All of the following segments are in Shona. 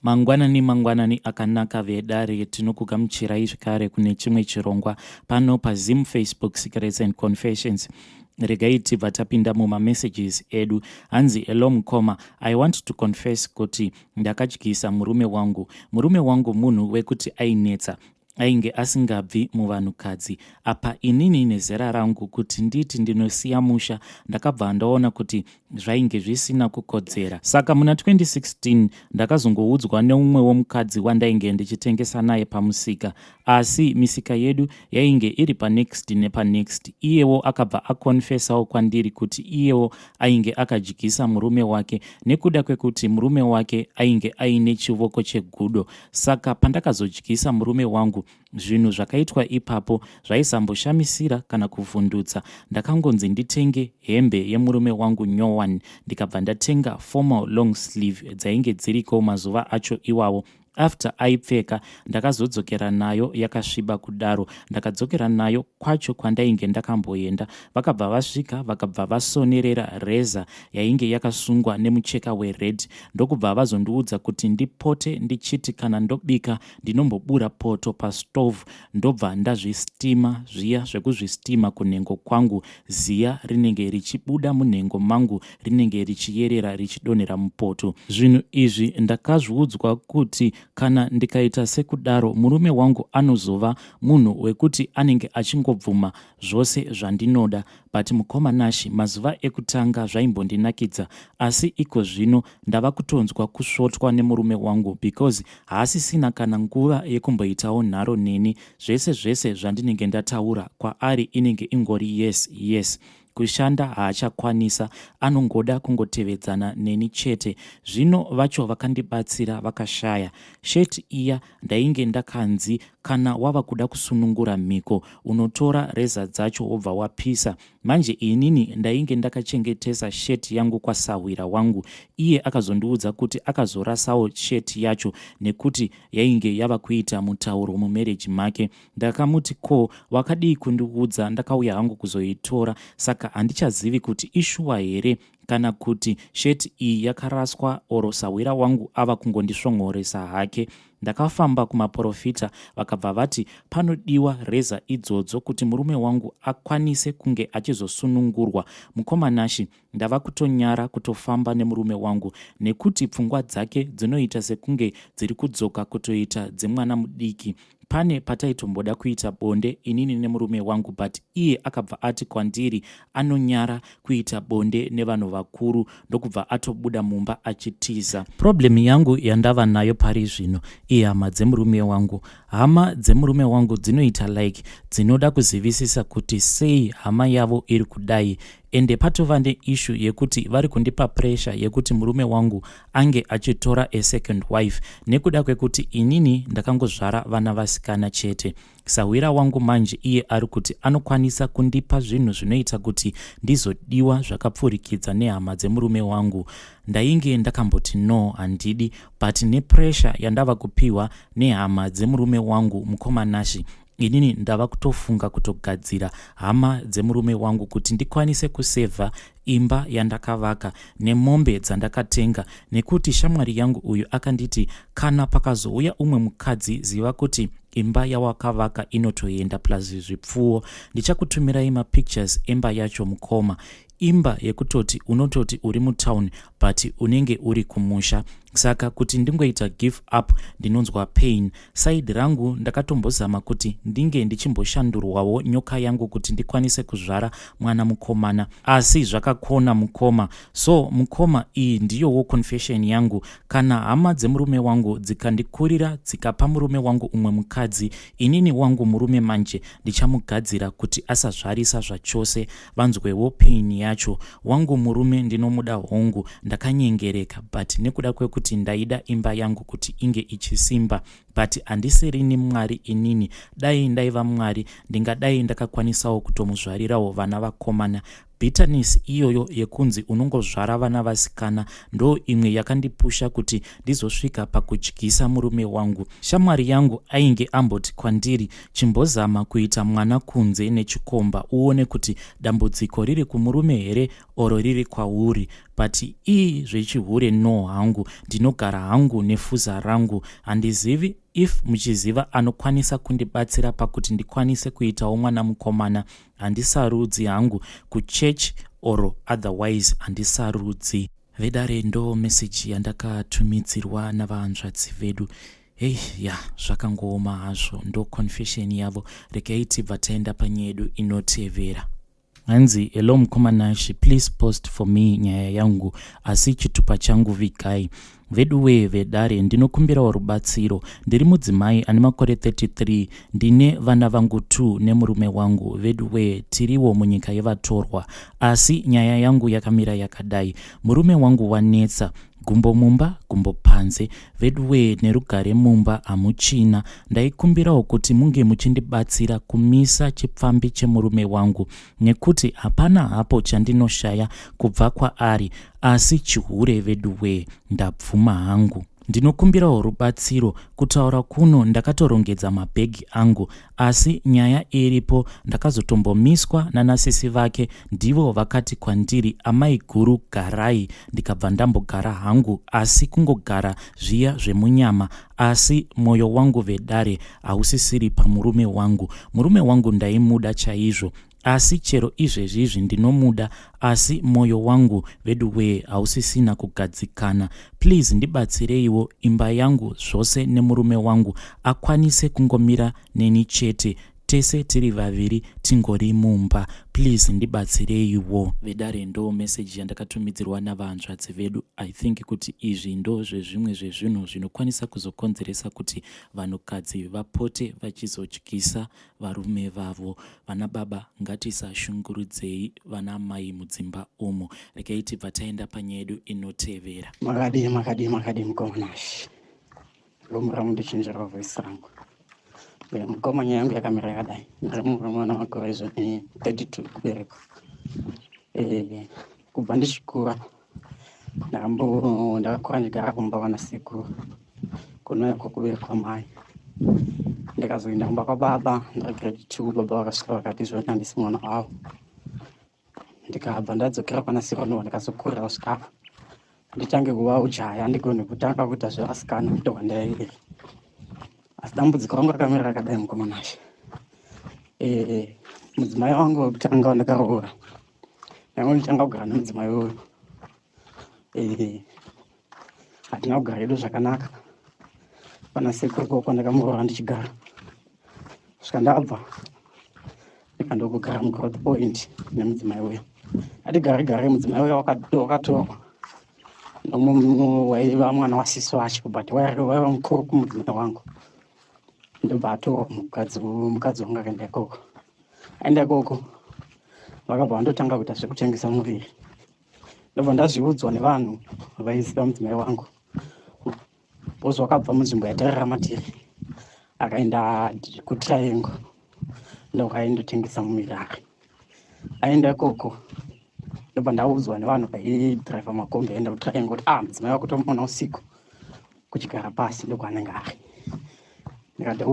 Mangwanani akanaka vedare tinokugamuchirai zvakare kune chimwe chirongwa pano paZim Facebook Secrets and Confessions. Regai tibva tapinda mumamessages edu. Hanzi hello mukoma, I want to confess kuti ndakadyisa murume wangu. Murume wangu munhu wekuti ainetsa, ainge asingabvi muvanhukadzi. Apa inini nezera rangu kuti nditi ndinosiya musha, ndakabva ndaona kuti zvainge zvisina kukodzera. Saka muna 2016 ndakazongoudzwa neumwe womukadzi wandainge ndichitengesa naye pamusika, asi misika yedu yainge iri panext nepanext. Iyewo akabva akonfesawo kwandiri kuti iyewo ainge akadyisa murume wake nekuda kwekuti murume wake ainge aine chivoko chegudo. Saka pandakazodyisa murume wangu, zvinhu zvakaitwa ipapo zvaisamboshamisira kana kuvhundutsa. Ndakangonzi nditenge hembe yemurume wangu nyowani, ndikabva ndatenga formal long sleeve dzainge dziriko mazuva acho iwawo. After aipfeka ndakazodzokera nayo yakasviba kudaro. Ndakadzokera nayo kwacho kwandainge ndakamboenda. Vakabva vasvika vakabva vasonerera reza yainge yakasungwa nemucheka wered. Ndokubva vazondiudza kuti ndipote ndichiti kana ndobika ndinombobura poto pastove ndobva ndazvistima, zviya zvekuzvistima kunhengo kwangu, ziya rinenge richibuda munhengo mangu rinenge richiyerera richidonhera mupoto. Zvinhu izvi ndakazviudzwa kuti kana ndikaita sekudaro murume wangu anozova munhu wekuti anenge achingobvuma zvose zvandinoda. But mukomanashi, mazuva ekutanga zvaimbondinakidza, asi iko zvino ndava kutonzwa kusvotwa nemurume wangu because haasisina kana nguva yekumboitawo nharo neni. Zvese zvandinenge ndataura kwaari inenge ingori yes. Kushanda haachakwanisa, anongoda kungotevedzana neni chete. Zvino vacho vakandibatsira vakashaya. Sheti iya ndainge ndakanzi kana wava kuda kusunungura mhiko unotora reza dzacho wobva wapisa. Manje inini ndainge ndakachengetesa sheti yangu kwasahwira wangu. Iye akazondiudza kuti akazorasawo sheti yacho nekuti yainge yava kuita mutauro mumereji make. Ndakamuti ko, wakadii kundiudza? Ndakauya hangu kuzoitora, saka handichazivi kuti ishuwa here kana kuti sheti iyi yakaraswa oro sahwira wangu ava kungondisvonhoresa hake. Ndakafamba kumaprofita, vakabva vati panodiwa reza idzodzo kuti murume wangu akwanise kunge achizosunungurwa. Mukomanashi, ndava kutonyara kutofamba nemurume wangu nekuti pfungwa dzake dzinoita sekunge dziri kudzoka kutoita dzemwana mudiki. Pane pataitomboda kuita bonde inini nemurume wangu, but iye akabva ati kwandiri anonyara kuita bonde nevanhu vakuru, ndokubva atobuda mumba achitiza. Problem yangu yandava nayo pari zvino ihama dzemurume wangu. Hama dzemurume wangu dzinoita like dzinoda kuzivisisa kuti sei hama yavo iri kudai. Ende patova neishu yekuti vari kundipa pressure yekuti murume wangu ange achitora a second wife nekuda kwekuti inini ndakangozvara vana vasikana chete. Sahwira wangu manje iye ari kuti anokwanisa kundipa zvinhu zvinoita kuti ndizodiwa zvakapfurikidza nehama dzemurume wangu. Ndainge ndakamboti no, handidi, but nepressure yandava kupiwa nehama dzemurume wangu mukomanashi, inini ndava kutofunga kutogadzira hama dzemurume wangu kuti ndikwanise kusevha imba yandakavaka nemombe dzandakatenga, nekuti shamwari yangu uyu akanditi kana pakazouya umwe mukadzi ziva kuti imba yawakavaka inotoenda plus zvipfuwo. Ndichakutumirai mapictures emba yacho mukoma. Imba yekutoti unototi uri mutown but unenge uri kumusha. Saka kuti ndingoita give up ndinonzwa pain. Side rangu ndakatombozama kuti ndinge ndichimboshandurwawo nyoka yangu kuti ndikwanise kuzvara mwana mukomana, asi zvakakona mukoma. So mukoma, iyi ndiyowo confession yangu. Kana hama dzemurume wangu dzikandikurira dzikapa murume wangu umwe mukadzi, inini wangu murume manje ndichamugadzira kuti asazvarisa zvachose, vanzwewo pain yacho. Wangu murume ndinomuda hongu, ndakanyengereka, but nekuda kwekuti ndaida imba yangu kuti inge ichisimba, but handisirini Mwari inini. Dai ndaiva Mwari ndingadai ndakakwanisawo kutomuzvarirawo vana vakomana. Bitterness iyoyo yekunzi unongozvara vana vasikana ndo imwe yakandipusha kuti ndizosvika pakudyisa murume wangu. Shamwari yangu ainge amboti kwandiri, chimbozama kuita mwana kunze nechikomba uone kuti dambudziko riri kumurume here oro riri kwauri. but zvechihure no hangu, ndinogara hangu nefuza rangu. Handizivi if muchiziva anokwanisa kundibatsira pakuti ndikwanise kuitawo mwana mukomana. Handisarudzi hangu kuchechi or otherwise handisarudzi. Vedare ndo meseji yandakatumidzirwa navahanzvadzi vedu. Zvakangooma hazvo, ndo confession yavo. Regai tibva taenda panyedu inotevera. Hanzi, hello mukomanashi, please post for me nyaya yangu, asi chitupa changu vigai. Veduwe vedare, ndinokumbirawo rubatsiro. Ndiri mudzimai ane makore 33, ndine vana vangu 2 nemurume wangu. Veduwe, tiriwo munyika yevatorwa, asi nyaya yangu yakamira yakadai. Murume wangu wanetsa, gumbo mumba gumbo panze. Veduwe, nerugare mumba hamuchina. Ndaikumbirawo kuti munge muchindibatsira kumisa chipfambi chemurume wangu, nekuti hapana hapo chandinoshaya kubva kwaari, asi chihure. Veduwe, ndabvuma hangu. Ndinokumbirawo rubatsiro. Kutaura kuno ndakatorongedza mabhegi angu, asi nyaya iripo, ndakazotombomiswa nanasisi vake. Ndivo vakati kwandiri, amai guru garai. Ndikabva ndambogara hangu, asi kungogara zviya zvemunyama, asi mwoyo wangu vedare hausisiri pamurume wangu. Murume wangu ndaimuda chaizvo, asi chero izvezvizvi ndinomuda, asi mwoyo wangu veduwe hausisina kugadzikana. Please ndibatsireiwo, imba yangu zvose nemurume wangu akwanise kungomira neni chete, tese tiri vaviri tingori mumba. Please ndibatsireiwo. Vedare ndo message yandakatumidzirwa navahanzvadzi vedu. I think kuti izvi ndo zvezvimwe zvezvinhu zvinokwanisa kuzokonzeresa kuti vanhukadzi vapote vachizotyisa varume vavo. Vana baba, ngatisashungurudzei vana mai mudzimba umo. Regai tibva taenda panyedu inotevera. Makadi mukomanashi. Lomuramu ndichinjira voice rangu. Mukomana yangu yakamira yakadai. Ndiri murume makore 32 kubereka. Kubva ndichikura ndakakura ndigara kumba kwanasekuru, kunouya kuberekwa mai. Ndikazoenda kumba kwababa ndagrade 2, baba vakasvika vakati zvino handisi mwana wavo. Ndikabva ndadzokera kwanasekuru ndikazokurira kusvika apa nditange kuva ujaya, ndigone kutanga kuita zvevasikana ndokwandairi. Asi dambudziko rangu rakamira rakadai mukomanashi. Mudzimai wangu wekutanga wandakaroora, nangu nditanga kugara nemudzimai uyu. Hatina kugara hedu zvakanaka. Kwanasekuru koko ndakamuroora ndichigara. Kusvika ndabva ndikandogara mugrowth point nemudzimai uyu. Hatigare mudzimai uyu wakatorwa waiva mwana wasisi wacho, but waiva mukuru kumudzimai wangu. Ndobva atorwa mukadzi wangu akaenda ikoko. Aenda ikoko vakabva vandotanga kuita zvekutengesa muviri. Ndobva ndazviudzwa nevanhu vaiziva mudzimai wangu. Bhozi wakabva munzvimbo yatarira matiri akaenda Kuti Nhengo ndokaindotengesa muviri ake. Aenda ikoko ndobva ndaudzwa nevanhu vaidhiraivha makombi aenda Kuti Nhengo kuti mudzimai wako tomuona usiku kuchigara pasi ndokwanenge ari. Ndikati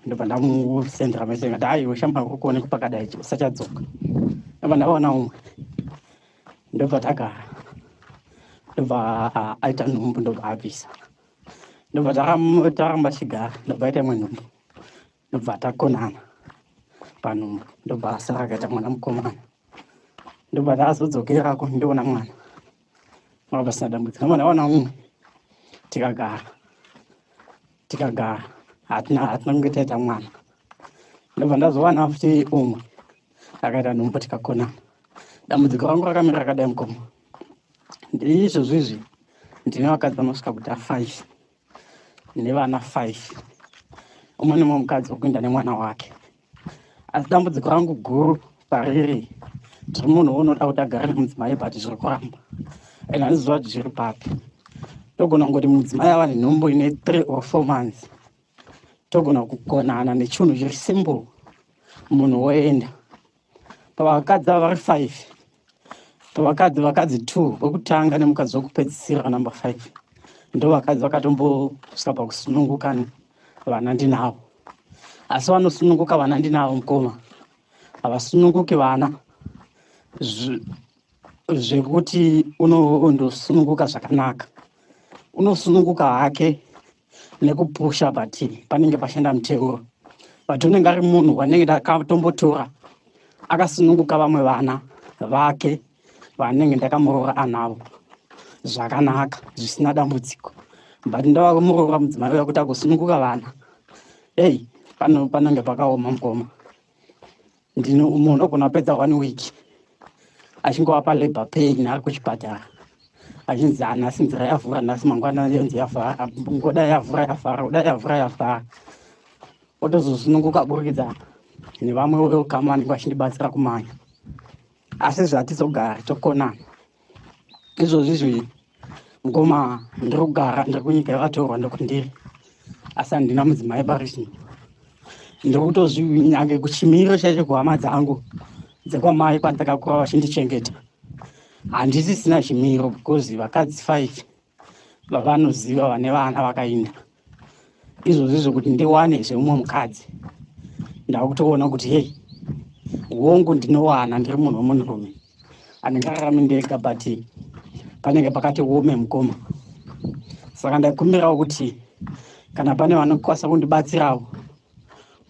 ndobva ndamusendera mese ngati aiwe shamba kukuoneka pakadai usachadzoka. Ndobva ndaona umwe ndobva tagara. Ndobva aita nhumbu ndobva abvisa. Ndobva taramba chigara ndobva aita imwe nhumbu ndobva takonana panhumbu. Ndobva asara akaita mwana mukomana. Ndobva ndazodzokerako ndoona mwana mwabva sina dambudziko. Ndobva ndaona umwe tikagara hatina kunge taita mwana. Ndobva ndazowana futi umwe akaita nhumbu tikakonana. Dambudziko rangu rakamira rakadai mukoma. Ndiri izvozvizvi ndine vakadzi vanosvika kuita 5 nevana 5. Umwe nemumwe mukadzi wokuenda nemwana wake. Asi dambudziko rangu guru pariri, ndiri munhu unoda kuti agare nemudzimai but zviri kuramba. Ende handiziva kuti zviri papi. Togona kungoti mudzimai ava nenhumbu ine 3 or 4 months. Togona kukonana nechinhu chiri simple, munhu woenda. Pavakadzi ava vari 5, vakadzi 2 vokutanga nemukadzi wokupedzisira number 5 ndo vakadzi vakatombosvika pakusununguka vana ndinavo. Asi vanosununguka vana ndinavo mukoma, havasununguki vana zvekuti unosununguka zvakanaka. Unosununguka hake nekupusha bati panenge pashanda muteuro. Bati unenge ari munhu wanenge ndakatombotora akasununguka vamwe vana vake vanenge ndakamuroora anavo zvakanaka zvisina dambudziko. But ndava kumuroora mudzimai uya kuti agosununguka vana. Panenge pakaoma mukoma. Ndino munhu unogona kupedza 1 week achingova labor pain ari kuchipatara. Achinzi nhasi nzira yavhura, nhasi mangwana yonzi yavhara, ngoda yavhura yavhara, ngoda yavhura yavhara. Otozosununguka kuburikidza nevamwe vekama vanenge vachindibatsira kumanya. Asi zvatizogara tokonana. Izvozvi mukoma ndiri kugara ndiri kunyika yavatorwa ndokuti ndiri. Asi handina mudzimai pari zvino. Ndiri kutozvinyange kuchimiro chaicho kuhama dzangu dzekwamai kwandakakura vachindichengeta. Handisisina chimiro because vakadzi 5 vavanoziva vane vana vakainda. Izvozvi zvokuti ndiwane zveumwe mukadzi. Ndakutoona kuti hongu ndinowana ndiri munhu womunhurume. Handingararami ndega but panenge pakati wome mukoma. Saka ndakumbirawo kuti kana pane vanokwanisa kundibatsirawo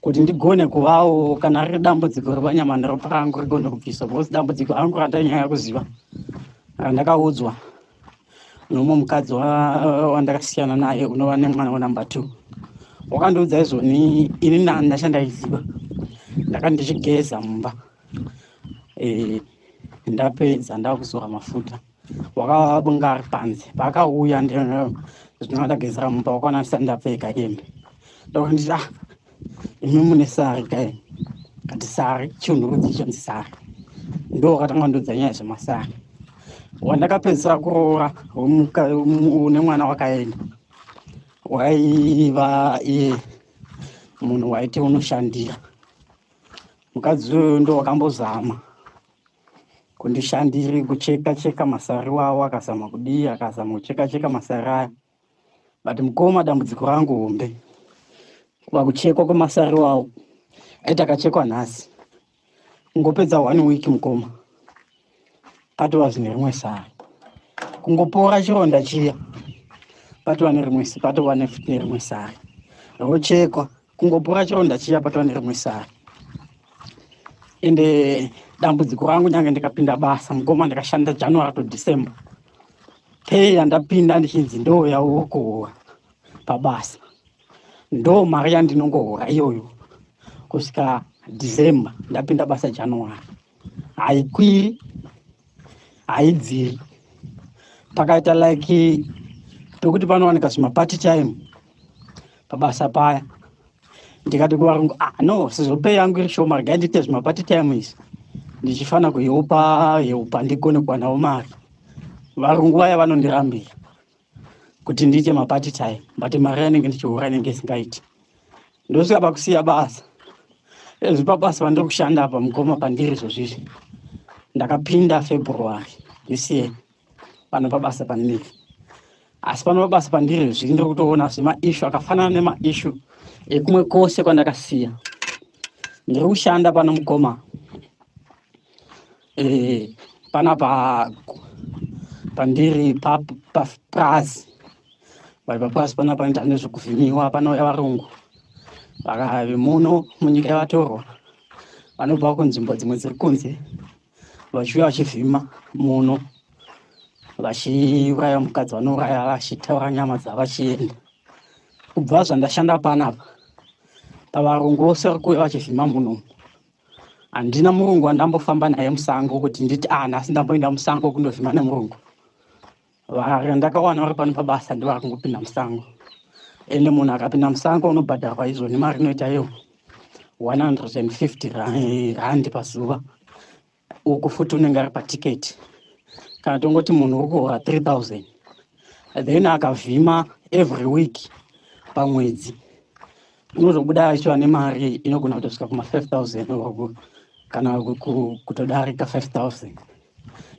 kuti ndigone kuvawo kana riri dambudziko repanyama neropa rangu rigone kubviswa. Because dambudziko rangu randanyanya kuziva randakaudzwa nomumwe mukadzi wandakasiyana naye unova nemwana wenumber 2. Wakandiudza izvoni ini nani ndachandaiziva. Ndakati ndichigeza mumba ndapedza ndakuzora mafuta wakabunga ari panze. Pakauya ndinodagezera mumba wakaona ndisati ndapfeka hembe. Ndokuti nditi imi mune sari kai. Kati sari chiunhurudzi chonzi sari. Ndo wakatanga kundiudza nyaya zvemasari. Wandakapedzisira kuroora une mwana wakaenda waiva iye munhu waiti unoshandira. Mukadzi uyu ndo wakambozama kundishandiri kucheka masari wawo, akazama kudii, akazama kucheka masari aya. But mukoma dambudziko rangu hombe kuva kuchekwa kwemasari wawo aiti akachekwa nhasi kungopedza 1 week mukoma patova zvine rimwe sari. Kungopora chironda chiya patova nerimwe sari. Rochekwa kungopora chironda chiya patova nerimwe sari. Ende dambudziko rangu nyange ndikapinda basa mukoma ndikashanda January to December. Pay yandapinda ndichinzi ndo yawokuhura pabasa. Ndo mari yandinongohura iyoyo kusvika December. Ndapinda basa January. Haikwiri haidziri. Pakaita like pekuti panowanika zvimapart time pabasa paya. Ndikati kuvarungu no sizopei yangu iri shoma regai ndiite zvimapart time izvi ndichifana kuiupa ndigone kuwanawo mari. Varungu vaya vanondirambira kuti ndiite mapart time but mari yanenge ndichihura inenge isingaiti. Ndosvika pakusiya basa. Ezvi pabasa pandiri kushanda apa mukoma pandiri izvozvizvi ndakapinda February this year pano pabasa pandiri. Asi pano pabasa pandiri izvi ndiri kutoona zvemaishu akafanana nemaishu ekumwe kwose kwandakasiya. Ndiri kushanda pano mukoma panapa pandiri paprazi. Paprazi panapa ndita nezvekuvhimiwa panouya varungu muno munyika yavatorwa vanobva kunzvimbo dzimwe dziri kunze vachiuya vachivhima muno vachiuraya mukadzi vanouraya vachitaura nyama dzavachienda. Kubva zvandashanda panapa pavarungu vose vari kuuya vachivhima muno. Handina murungu wandambofamba naye musango kuti nditi nhasi ndamboenda musango kundovhima nemurungu. Ndakawana vari pano pabasa ndivari kungopinda musango. Ende munhu akapinda musango unobhadharwa izvoni mari inoita iyo 150 rand pazuva. Uku futi unenge ari patiketi. Kana tongoti munhu uri kuhora 3000 then akavhima every week pamwedzi unozobuda achiva nemari inogona kutosvika kuma 5000 kana kutodarika 5000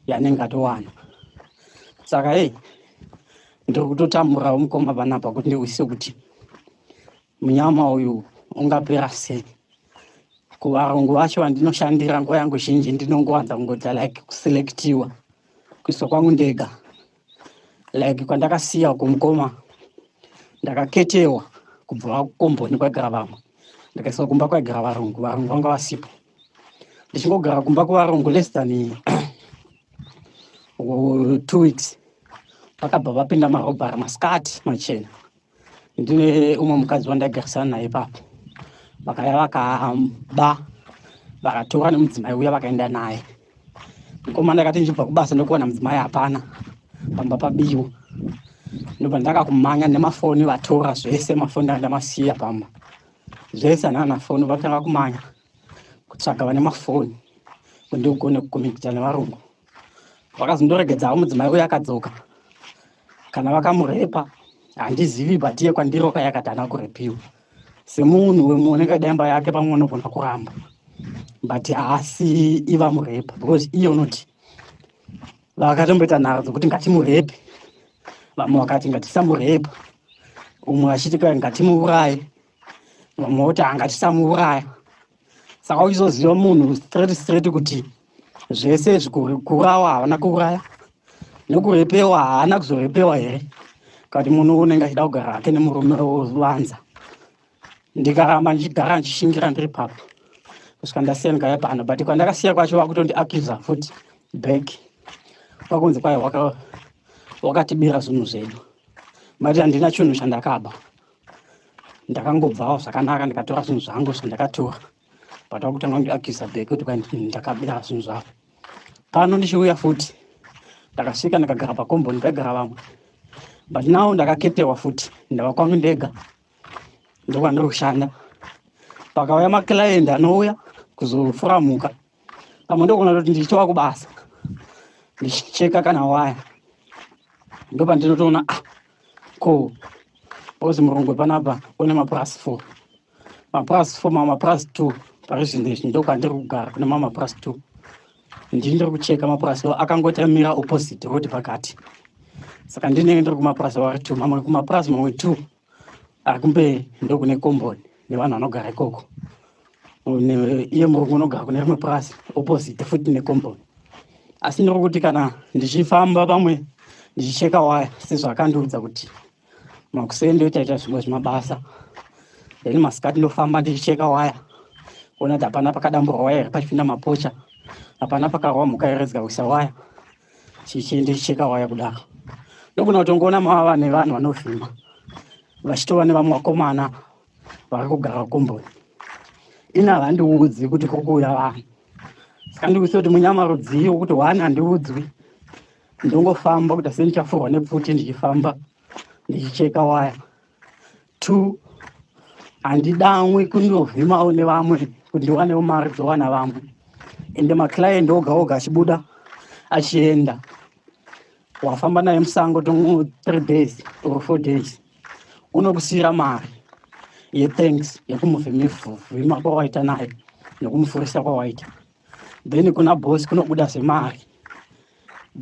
yanenge atowana. Saka ndiri kutotamburawo mukoma panapa kuti ndiwise kuti munyama uyu ungapera sei. Kuvarungu vacho vandinoshandira nguva yangu zhinji ndinongowanza kungoita like kuselektiwa kuiswa kwangu ndega, like kwandakasiya kumukoma ndakaketewa kubva kukomboni kwagara vamwe ndakaiswa kumba kwagara varungu vanga vasipo. Ndichingogara kumba kwevarungu less than 2 weeks vakabva vapinda marobhari masikati machena. Ndine umwe mukadzi wandagarisana naye ipapo, vakaya vakaba vakatora nemudzimai uya vakaenda naye. Mukoma ndakati ndichibva kubasa ndokuona mudzimai hapana pamba pabiwa, ndobva ndakakumanya nemafoni vatora zvese, mafoni andamasiya pamba zvese anana foni, vakatanga kumanya kutsvaga vane mafoni ndogone kukomekita nevarungu. Vakazondoregedzawo mudzimai uya akadzoka, kana vakamurepa handizivi, but iye kwandiro kayakati haana kurepiwa. Semunhu wemuoneka demba yake pamwe unogona kuramba, but haasi iva murepa, because iye unoti vakatomboita nharo dzokuti ngatimurepe, vamwe vakati ngatisamurepa, umwe achiti ngatimuuraye, vamwe voti ngatisamuuraya. Saka uchizoziva munhu straight kuti zvese kuurawa havana kuuraya nekurepewa haana kuzorepewa here, kuti munhu unenge achida kugara hake nemurume wovanza. Ndikaramba ndichigara ndichishingira ndiri papo kusvika ndasiya ndikauya pano, but kwandakasiya kwacho vakutondiacuza futi back, vakunzi kwai wakatibira zvinhu zvedu, mati handina chinhu chandakaba. Ndakangobvawo zvakanaka ndikatora zvinhu zvangu zvandakatora, but vakutanga kundiacuza back kuti kwai ndakabira zvinhu zvavo. Pano ndichiuya futi ndakasvika ndikagara pakomboni pagara vamwe, but now ndakaketewa futi ndava kwangu ndega, ndokwandiri kushanda. Pakauya maklayend anouya kuzofuramuka, pamwe ndogona kuti ndichitova kubasa ndichicheka kana waya, ndopa ndinotoona ko bozi murungu panapa une maplus 4 mamwe maplus 2 parizvino izvi, ndokwandiri kugara kune mamwe maplus 2. Ndiri kucheka maplus akangotamira opposite roti pakati, saka ndinenge ndiri kumaplus vari 2, mamwe kumaplus mamwe 2 ari kumberi ndokune komboni nevanhu vanogara ikoko. Iye murungu unogara kune rimwe plus opposite futi nekomboni. Asi ndiri kuti kana ndichifamba pamwe ndichicheka waya, sezvo akandiudza kuti makuseni ndoitaita zvimwe zvimabasa, then masikati ndofamba ndichicheka waya kuona kuti hapana pakadamburwa waya here pachipinda mapocha, hapana pakarwa mhuka here dzikakuisa waya, ndichicheka waya kudaro. Ndogona kutongoona mava nevanhu vanovhima vachitova nevamwe vakomana vari kugara komboni. Ina havandiudzi kuti kuri kuuya vanhu, saka ndikuisa kuti munyama rudzivo kuti 1 handiudzwi, ndongofamba kuti asi ndichafurwa nepfuti ndichifamba ndichicheka waya. 2 handidamwe kundovhimawo nevamwe kuti ndiwanewo mari dzowana vamwe, ende maclient oga oga achibuda achienda, wafamba naye musango 3 days or 4 days, unokusiyira mari yethanks yekumuvhima kwawaita naye nekumufurisa kwawaita, then kuna bosi kunobuda semari,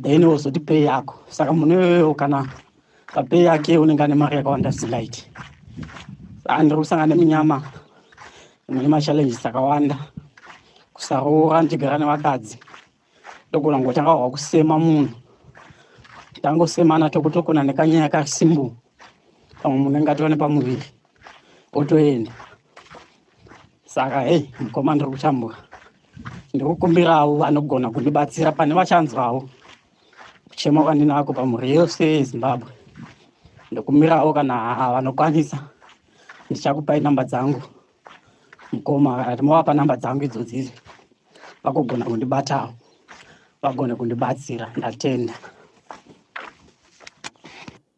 then wozoti pay yako. Saka munhu iyoyo kana papay yake unenge ane mari yakawanda zilaiti. Ndiri kusangana nemunyama mune machallenges akawanda, kusaroora ndichigara nevakadzi, ndogona ngotanga hwakusema munhu, tangosemana tokutokona nekanyaya kasimbu, pamwe munhu engatova nepamuviri otoenda. Saka hei, mukoma ndiri kuchambura, ndiri kukumbirawo vanogona kundibatsira pane vachanzwawo kuchema kwandinako pamhuri yose yeZimbabwe. Ndikumbirawo kana vanokwanisa, ndichakupai namba dzangu, mukoma kana movapa namba dzangu idzodzidzo vakogona kundibatawo, vagone kundibatsira, ndatenda.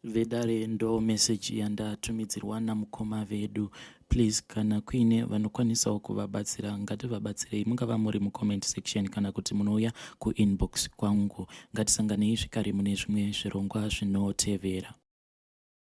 Vedare ndo message yandatumidzirwa namukoma vedu. Please kana kuine vanokwanisawo kuvabatsira ngativabatsirei, mungava muri mucomment section kana kuti munouya kuinbox kwangu. Ngatisanganei zvikare mune zvimwe zvirongwa zvinotevera.